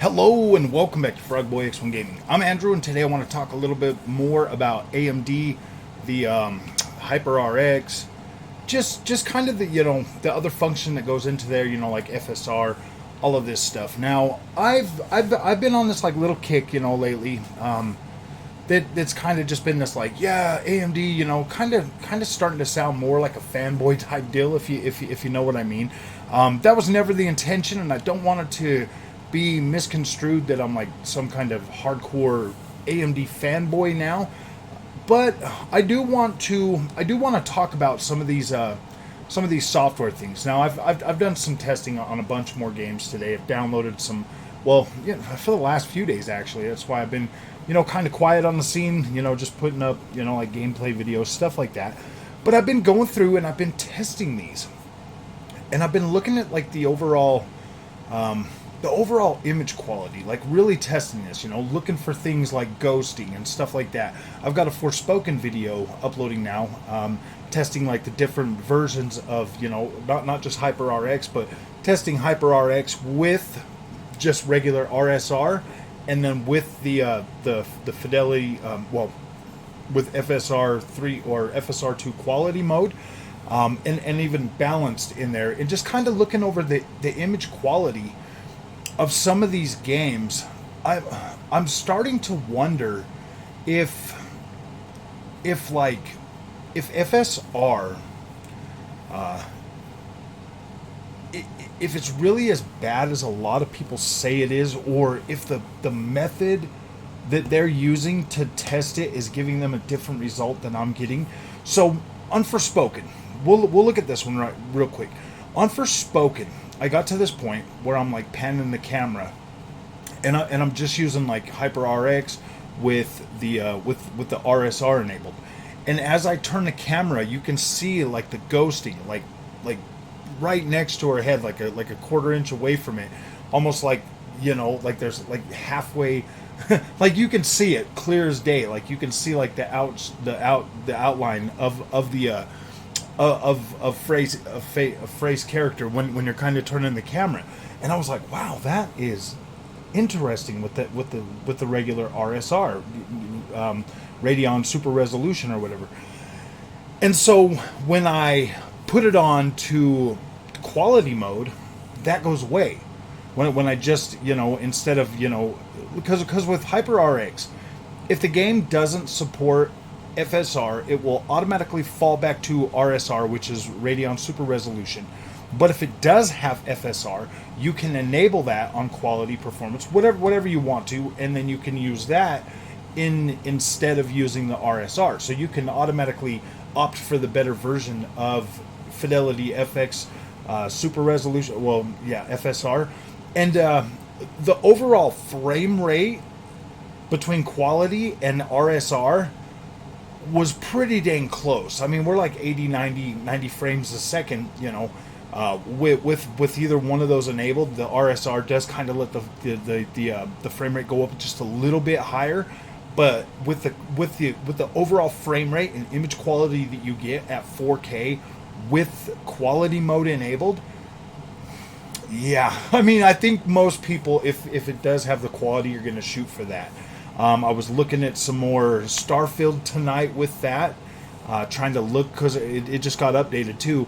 Hello and welcome back to Frogboy X1 Gaming. I'm Andrew, and today I want to talk a little bit more about AMD, the HYPR-RX, just kind of the other function that goes into there, like FSR, all of this stuff. Now I've been on this like little kick, lately. That's kind of just been this like, yeah, AMD, kind of starting to sound more like a fanboy type deal, if you know what I mean. That was never the intention, and I don't want it to be misconstrued that I'm like some kind of hardcore AMD fanboy now. But I do want to talk about some of these software things. Now I've done some testing on a bunch more games today. I've downloaded some, for the last few days actually. That's why I've been kind of quiet on the scene, just putting up like gameplay videos, stuff like that. But I've been going through and I've been testing these, and I've been looking at like the overall image quality, like really testing this, looking for things like ghosting and stuff like that. I've got a Forspoken video uploading now, testing like the different versions of, not just HYPR-RX, but testing HYPR-RX with just regular RSR, and then with the fidelity, with FSR3 or FSR2 quality mode, and even balanced in there, and just kind of looking over the image quality of some of these games. I'm starting to wonder if FSR, if it's really as bad as a lot of people say it is, or if the method that they're using to test it is giving them a different result than I'm getting. So on Forspoken, we'll look at this one real quick. On Forspoken, I got to this point where I'm like panning the camera, and I'm just using like HYPR-RX with the RSR enabled. And as I turn the camera, you can see like the ghosting, like right next to her head, like a quarter inch away from it, almost like like there's like halfway, like you can see it clear as day. Like you can see like the outline of the phrase character when you're kind of turning the camera. And I was like, wow, that is interesting with the regular RSR, Radeon Super Resolution or whatever. And so when I put it on to quality mode, that goes away. When I just instead of because with HYPR-RX, if the game doesn't support FSR, it will automatically fall back to RSR, which is Radeon Super Resolution. But if it does have FSR, you can enable that on quality, performance, whatever you want to, and then you can use that instead of using the RSR. So you can automatically opt for the better version of Fidelity FX Super Resolution, FSR. And the overall frame rate between quality and RSR was pretty dang close. I mean, we're like 80, 90 frames a second, with either one of those enabled. The RSR does kind of let the frame rate go up just a little bit higher, but with the overall frame rate and image quality that you get at 4K with quality mode enabled, yeah, I mean, I think most people, if it does have the quality, you're going to shoot for that. I was looking at some more Starfield tonight with that, trying to look, because it just got updated too,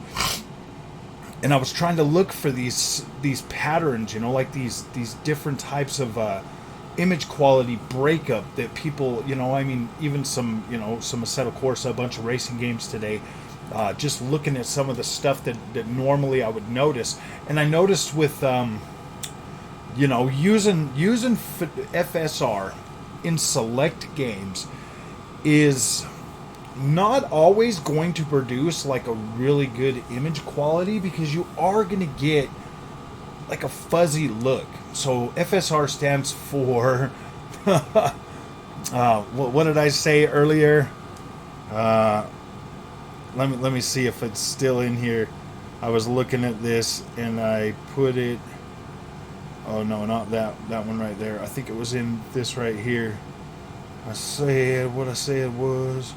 and I was trying to look for these patterns, like these different types of image quality breakup that people, I mean, even some Assetto Corsa, a bunch of racing games today, just looking at some of the stuff that normally I would notice. And I noticed with using FSR in select games is not always going to produce like a really good image quality, because you are going to get like a fuzzy look. So FSR stands for what did I say earlier? Let me see if it's still in here. I was looking at this and I put it. Oh no, not that one right there. I think it was in this right here. What I said was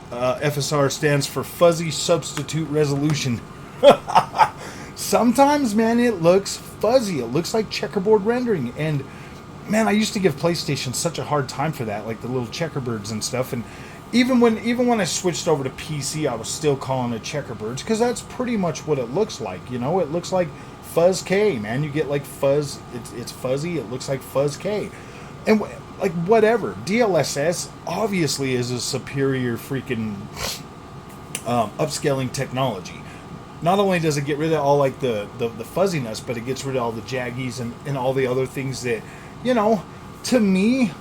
FSR stands for Fuzzy Substitute Resolution. Sometimes, man, it looks fuzzy. It looks like checkerboard rendering. And man, I used to give PlayStation such a hard time for that, like the little checkerbirds and stuff. And even when I switched over to PC, I was still calling it checkerbirds because that's pretty much what it looks like. You know, it looks like Fuzz K, man. You get like fuzz. It's fuzzy. It looks like Fuzz K, and like whatever. DLSS obviously is a superior freaking upscaling technology. Not only does it get rid of all like the fuzziness, but it gets rid of all the jaggies and all the other things that, you know, to me,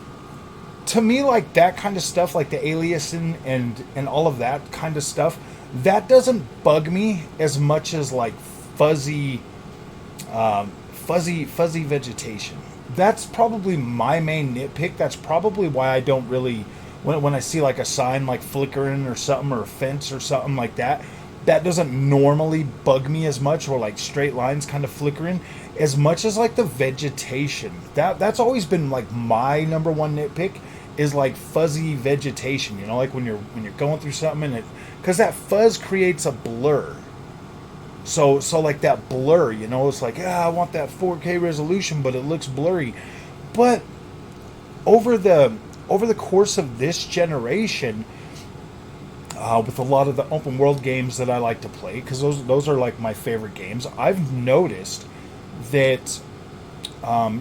like that kind of stuff, like the aliasing and all of that kind of stuff, that doesn't bug me as much as like fuzzy vegetation. That's probably my main nitpick. That's probably why I don't really, when I see like a sign like flickering or something, or a fence or something like that, that doesn't normally bug me as much, or like straight lines kind of flickering, as much as like the vegetation. That's always been like my number one nitpick, is like fuzzy vegetation. You know, like when you're going through something and because that fuzz creates a blur. So like that blur, you know, it's like, I want that 4K resolution, but it looks blurry. But over the course of this generation, with a lot of the open world games that I like to play, because those are like my favorite games, I've noticed that,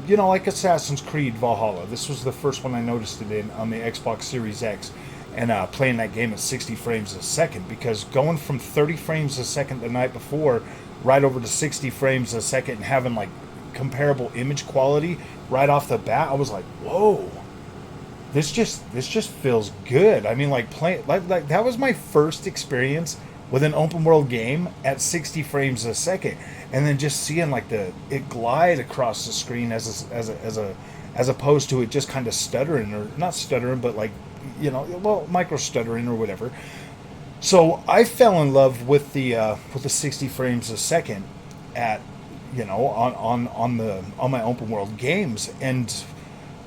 you know, like Assassin's Creed Valhalla, this was the first one I noticed it in on the Xbox Series X, and playing that game at 60 frames a second, because going from 30 frames a second the night before right over to 60 frames a second and having like comparable image quality right off the bat, I was like, whoa, this just feels good. I mean, like playing like that was my first experience with an open world game at 60 frames a second, and then just seeing like it glide across the screen as opposed to it just kind of stuttering, or not stuttering, but like, you know, well, micro stuttering or whatever. So I fell in love with the 60 frames a second at, you know, on my open world games, and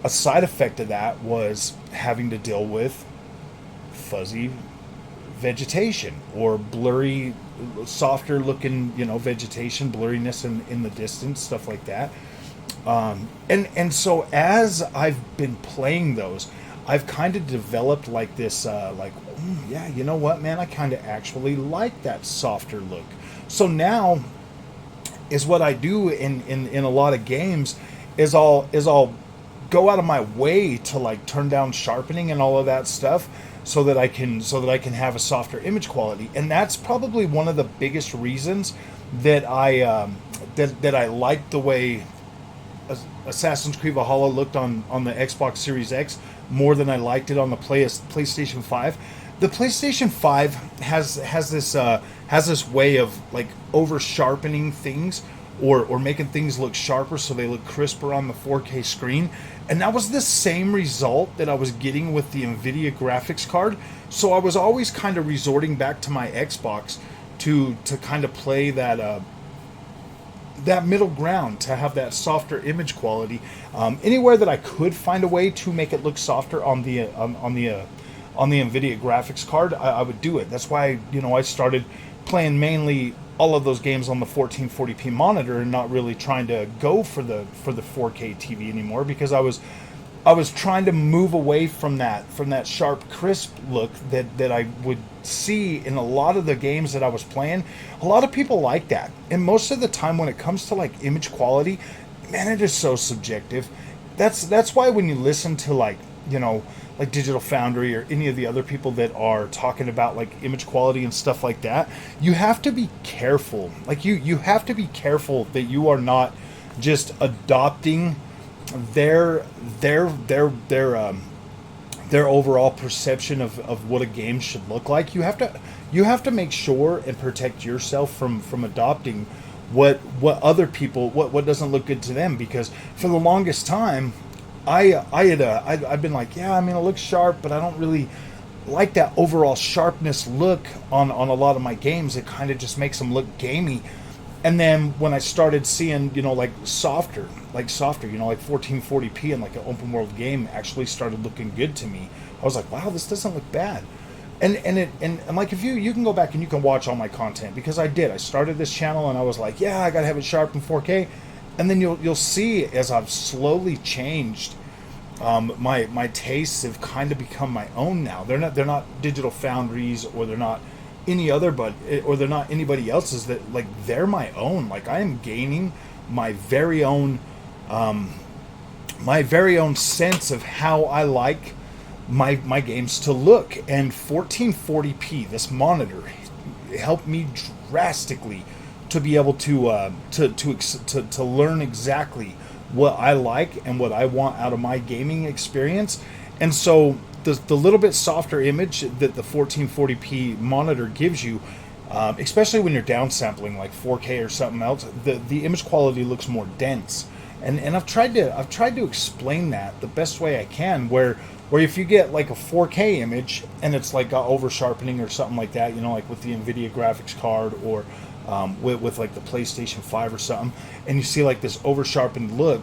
a side effect of that was having to deal with fuzzy vegetation or blurry, softer looking, you know, vegetation, blurriness in the distance, stuff like that. And so as I've been playing those, I've kind of developed like this, yeah, you know what, man, I kind of actually like that softer look. So now is what I do in a lot of games is I'll go out of my way to like turn down sharpening and all of that stuff so that I can have a softer image quality. And that's probably one of the biggest reasons that I like the way Assassin's Creed Valhalla looked on the Xbox Series X more than I liked it on the PlayStation 5. The PlayStation 5 has this way of like over sharpening things or making things look sharper so they look crisper on the 4K screen. And that was the same result that I was getting with the Nvidia graphics card. So I was always kind of resorting back to my Xbox to kind of play that middle ground, to have that softer image quality. Anywhere that I could find a way to make it look softer on the Nvidia graphics card, I would do it. That's why, you know, I started playing mainly all of those games on the 1440p monitor and not really trying to go for the 4K TV anymore, because I was trying to move away from that sharp, crisp look that I would see in a lot of the games that I was playing. A lot of people like that, and most of the time when it comes to like image quality, man, it is so subjective. That's why when you listen to like, you know, like Digital Foundry or any of the other people that are talking about like image quality and stuff like that, you have to be careful. Like you have to be careful that you are not just adopting their overall perception of what a game should look like. You have to make sure and protect yourself from adopting what other people, what doesn't look good to them, because for the longest time I've been like, yeah, I mean, it looks sharp, but I don't really like that overall sharpness look on a lot of my games. It kind of just makes them look gamey. And then when I started seeing, you know, like softer, you know, like 1440p and like an open world game actually started looking good to me, I was like, wow, this doesn't look bad. And like, if you can go back and you can watch all my content, because I started this channel and I was like, yeah, I gotta have it sharp in 4K. and then you'll see as I've slowly changed, my tastes have kind of become my own now. They're not Digital Foundries, or they're not any other, or they're not anybody else's. That, like, they're my own. Like, I am gaining my very own sense of how I like my games to look. And 1440p, this monitor, helped me drastically to be able to learn exactly what I like and what I want out of my gaming experience. And so the little bit softer image that the 1440p monitor gives you, especially when you're downsampling like 4K or something else, the image quality looks more dense. And I've tried to explain that the best way I can, where if you get like a 4K image and it's like a over sharpening or something like that, like with the Nvidia graphics card, or with like the PlayStation 5 or something, and you see like this over sharpened look,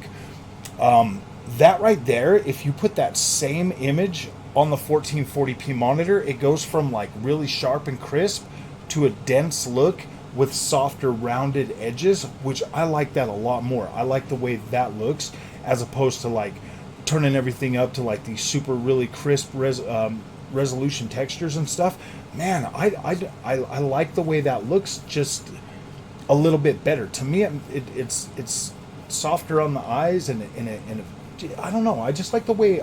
that right there, if you put that same image on the 1440p monitor, it goes from like really sharp and crisp to a dense look with softer rounded edges, which I like that a lot more. I like the way that looks, as opposed to like turning everything up to like these super really crisp resolution textures and stuff. Man, I like the way that looks just a little bit better. To me, it's softer on the eyes, and I don't know. I just like the way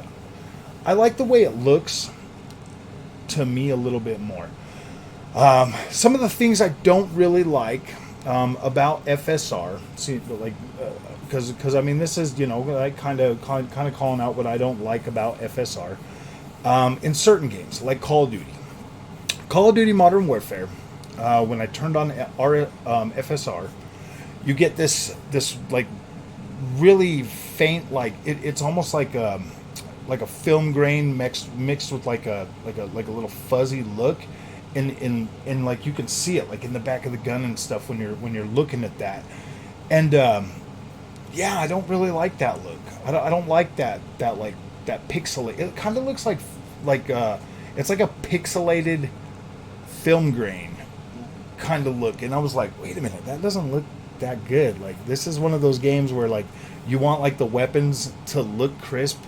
it looks to me a little bit more. Some of the things I don't really like about FSR, because I mean, this is, like kind of calling out what I don't like about FSR in certain games like Call of Duty Modern Warfare. When I turned on FSR, you get this like really faint, like it's almost like a film grain mixed with like a little fuzzy look. And like you can see it like in the back of the gun and stuff when you're looking at that, and yeah, I don't really like that look. I don't like that pixelate. It kind of looks like it's like a pixelated film grain kind of look, and I was like, wait a minute, that doesn't look that good. Like, this is one of those games where like you want like the weapons to look crisp,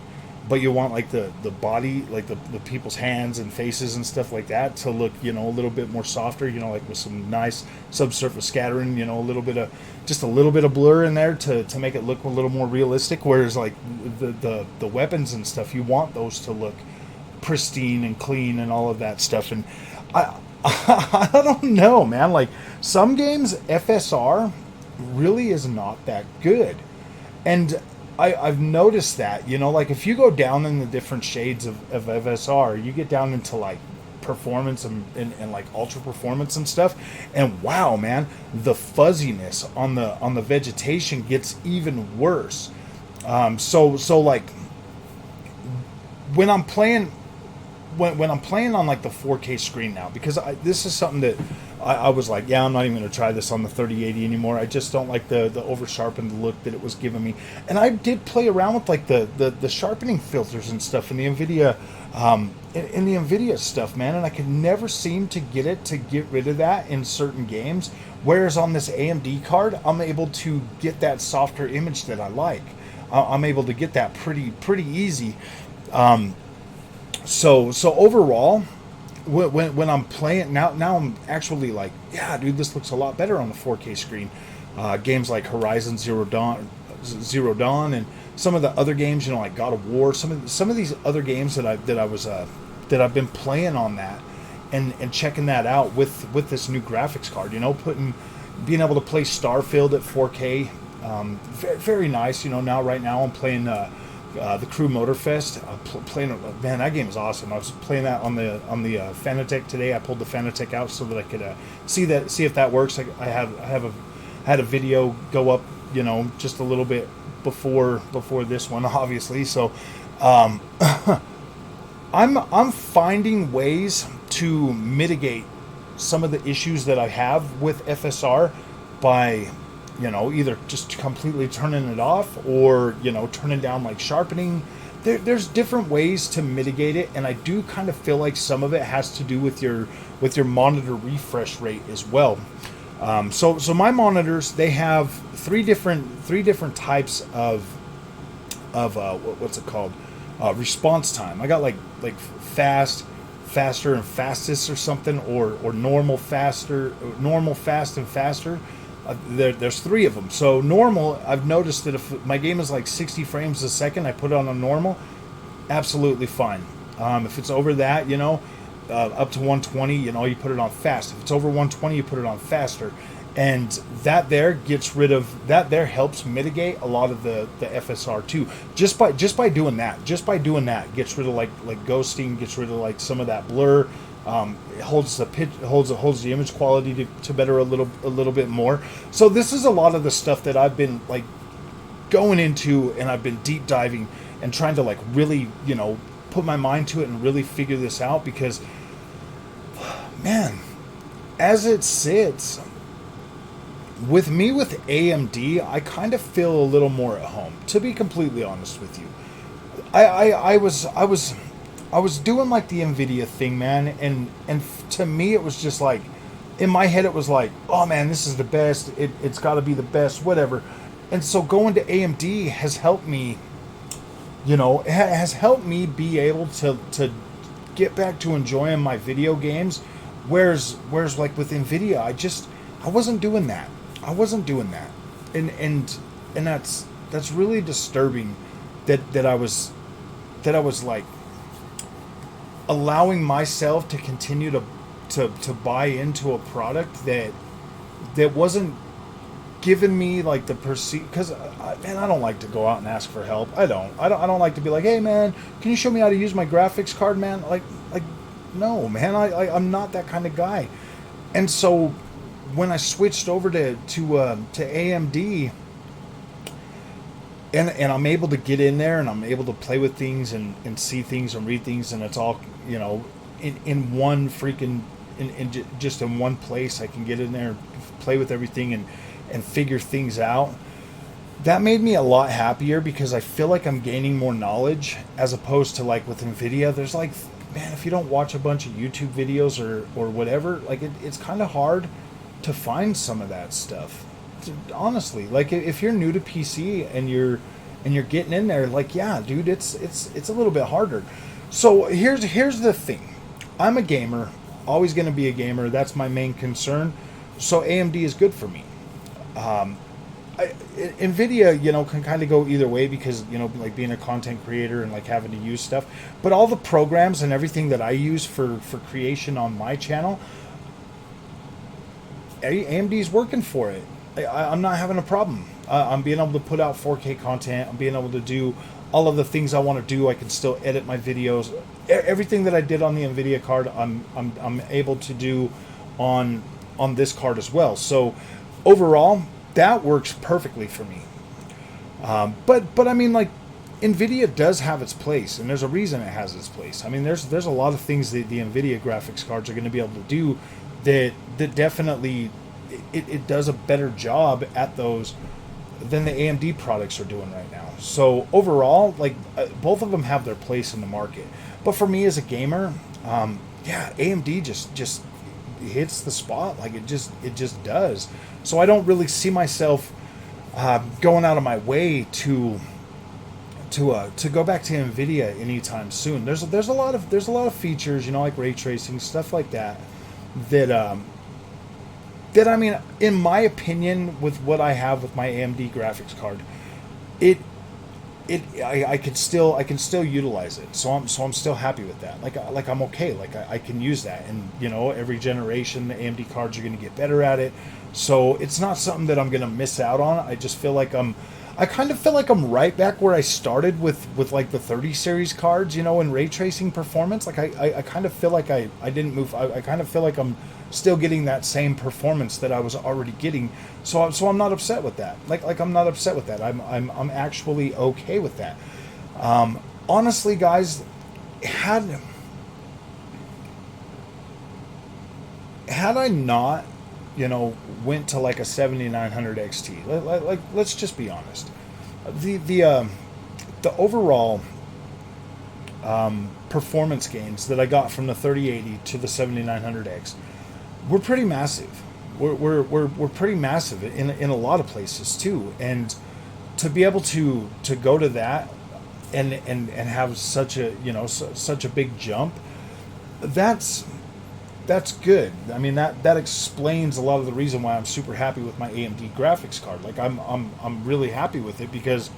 but you want like the body, like the people's hands and faces and stuff like that to look, a little bit more softer, like with some nice subsurface scattering, a little bit of blur in there to make it look a little more realistic. Whereas like the weapons and stuff, you want those to look pristine and clean and all of that stuff. And I don't know, man. Like, some games, FSR really is not that good. And I've noticed that, like if you go down in the different shades of FSR, you get down into like performance and like ultra performance and stuff, and wow, man, the fuzziness on the vegetation gets even worse. So like when I'm playing on like the 4K screen now, because this is something that I was like, yeah, I'm not even going to try this on the 3080 anymore. I just don't like the over sharpened look that it was giving me. And I did play around with like the sharpening filters and stuff in the Nvidia in the Nvidia stuff, man, and I could never seem to get it to get rid of that in certain games. Whereas on this AMD card, I'm able to get that softer image that I like. I'm able to get that pretty easy. So overall, when I'm playing now I'm actually like, yeah, dude, this looks a lot better on the 4K screen. Games like Horizon Zero Dawn, and some of the other games, like God of War, some of these other games that I've been playing on that and checking that out with this new graphics card. Being able to play Starfield at 4K, very nice. Right now I'm playing the Crew Motorfest. Playing, man, that game is awesome. I was playing that on the Fanatec today. I pulled the Fanatec out so that I could see if that works. I had a video go up, just a little bit before this one, obviously. So I'm finding ways to mitigate some of the issues that I have with FSR by either just completely turning it off or, turning down like sharpening. There's different ways to mitigate it, and I do kind of feel like some of it has to do with your monitor refresh rate as well. So my monitors, they have three different types of what's it called, response time. I got like fast, faster, and fastest or something, or normal, faster, normal, fast, and faster. There's three of them. So normal, I've noticed that if my game is like 60 frames a second, I put it on a normal, absolutely fine. If it's over that, up to 120, you put it on fast. If it's over 120, you put it on faster. And that there helps mitigate a lot of the FSR2 just by doing that. Just by doing that, gets rid of like ghosting, gets rid of like some of that blur. It holds the pitch, holds the image quality to better a little bit more. So this is a lot of the stuff that I've been like going into, and I've been deep diving and trying to like really put my mind to it and really figure this out, because man, as it sits with me with AMD, I kind of feel a little more at home, to be completely honest with you. I was doing like the Nvidia thing, man, and to me it was just like, in my head it was like, oh man, this is the best, it's got to be the best, whatever. And so going to AMD has helped me, has helped me be able to get back to enjoying my video games, whereas like with Nvidia, I wasn't doing that. And that's really disturbing that I was like allowing myself to continue to buy into a product that wasn't giving me like the perceive, because man, I don't like to go out and ask for help. I don't like to be like, hey man, can you show me how to use my graphics card, man? Like no, man, I'm not that kind of guy. And so when I switched over to AMD, and I'm able to get in there and I'm able to play with things and see things and read things, and it's all in one freaking just in one place. I can get in there, play with everything, and figure things out. That made me a lot happier, because I feel like I'm gaining more knowledge, as opposed to like with Nvidia. There's like, man, if you don't watch a bunch of YouTube videos or whatever, like it's kind of hard to find some of that stuff. Honestly, like if you're new to PC and you're getting in there, like, yeah, dude, it's a little bit harder. So here's the thing. I'm a gamer, always going to be a gamer. That's my main concern. So AMD is good for me. Nvidia, can kind of go either way, because like being a content creator and like having to use stuff, but all the programs and everything that I use for creation on my channel, AMD's working for it. I'm not having a problem. I'm being able to put out 4K content. I'm being able to do all of the things I want to do. I can still edit my videos. Everything that I did on the Nvidia card, I'm able to do on this card as well. So overall, that works perfectly for me. But I mean, like, Nvidia does have its place, and there's a reason it has its place. I mean, there's a lot of things that the Nvidia graphics cards are going to be able to do that definitely it does a better job at those than the AMD products are doing right now. So overall, like, both of them have their place in the market. But for me as a gamer, yeah, AMD just hits the spot. Like it just does. So I don't really see myself going out of my way to go back to Nvidia anytime soon. There's a lot of features, like ray tracing, stuff like that I mean, in my opinion, with what I have with my AMD graphics card, I can still utilize it. So I'm still happy with that. Like I'm okay. Like I can use that, and every generation the AMD cards are going to get better at it. So it's not something that I'm going to miss out on. I just feel like I kind of feel like I'm right back where I started with like the 30 series cards, in ray tracing performance. Like I kind of feel like I didn't move. I kind of feel like I'm still getting that same performance that I was already getting. So I'm not upset with that. Like I'm not upset with that. I'm actually okay with that. Honestly, guys, had I not went to like a 7900 XT. Like let's just be honest. The overall performance gains that I got from the 3080 to the 7900X were pretty massive. we're pretty massive in a lot of places too, and to be able to go to that and have such a, you know, such a big jump, that's good. I mean, that explains a lot of the reason why I'm super happy with my AMD graphics card. Like I'm really happy with it because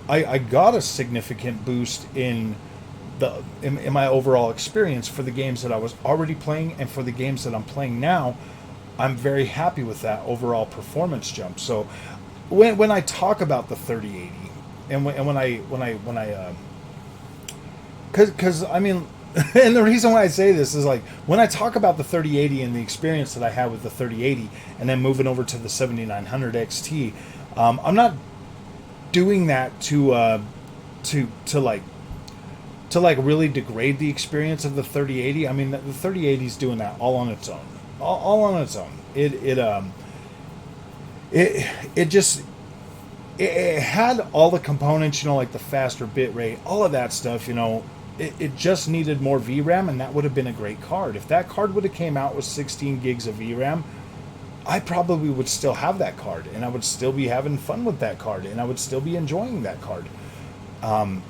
I got a significant boost in in my overall experience for the games that I was already playing, and for the games that I'm playing now. I'm very happy with that overall performance jump. So when I talk about the 3080, and when I because I mean, and the reason why I say this is like when I talk about the 3080 and the experience that I had with the 3080, and then moving over to the 7900 XT, I'm not doing that to really degrade the experience of the 3080. I mean, the 3080 is doing that all on its own, all on its own. It had all the components, you know, like the faster bit rate, all of that stuff, you know. It just needed more VRAM, and that would have been a great card. If that card would have came out with 16 gigs of VRAM, I probably would still have that card, and I would still be having fun with that card, and I would still be enjoying that card. On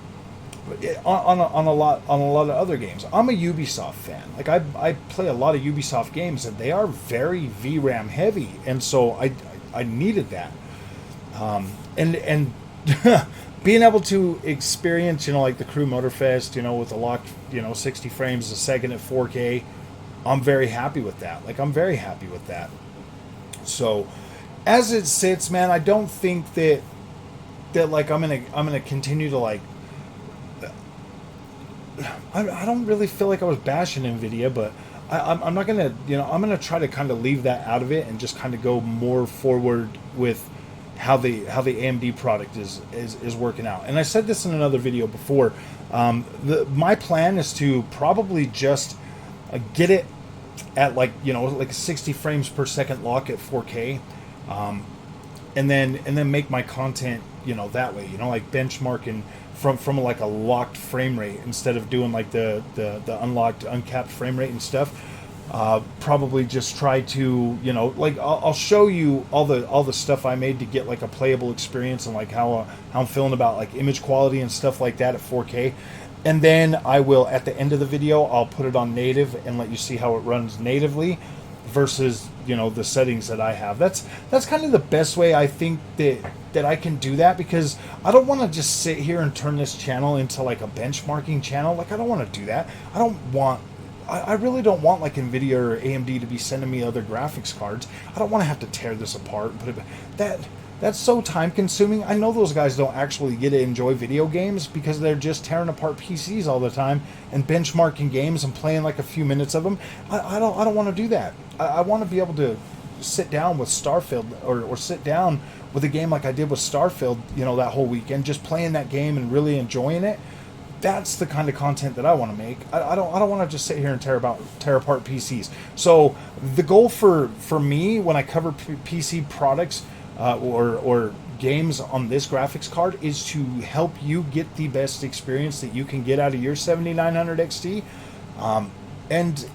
a lot of other games, I'm a Ubisoft fan. Like I play a lot of Ubisoft games, and they are very VRAM heavy, and so I needed that. And being able to experience, you know, like the Crew Motorfest, you know, with a locked, you know, 60 frames a second at 4K, I'm very happy with that. Like I'm very happy with that. So, as it sits, man, I don't think that like I'm gonna continue to like. I don't really feel like I was bashing Nvidia, but I'm not gonna, you know, I'm gonna try to kind of leave that out of it and just kind of go more forward with how the AMD product is working out. And I said this in another video before. My plan is to probably just get it at like, you know, like 60 frames per second lock at 4K, and then make my content, you know, that way, you know, like benchmarking from like a locked frame rate instead of doing like the unlocked, uncapped frame rate and stuff. Probably just try to, you know, like I'll show you all the stuff I made to get like a playable experience, and like how I'm feeling about like image quality and stuff like that at 4K. And then I will, at the end of the video, I'll put it on native and let you see how it runs natively versus, you know, the settings that I have. That's kind of the best way I think that I can do that, because I don't want to just sit here and turn this channel into like a benchmarking channel. Like I don't want to do that. I really don't want like Nvidia or AMD to be sending me other graphics cards. I don't want to have to tear this apart and put it back. That's so time consuming. I know those guys don't actually get to enjoy video games because they're just tearing apart PCs all the time and benchmarking games and playing like a few minutes of them. I don't want to do that. I want to be able to sit down with Starfield or sit down with a game like I did with Starfield, you know, that whole weekend, just playing that game and really enjoying it. That's the kind of content that I want to make. I don't want to just sit here and tear apart PCs. So the goal for me when I cover PC products or games on this graphics card is to help you get the best experience that you can get out of your 7900 XT, and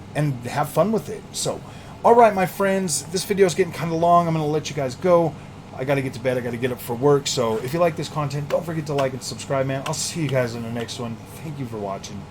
have fun with it. So, all right, my friends, this video is getting kind of long. I'm going to let you guys go. I got to get to bed. I got to get up for work. So if you like this content, don't forget to like and subscribe, man. I'll see you guys in the next one. Thank you for watching.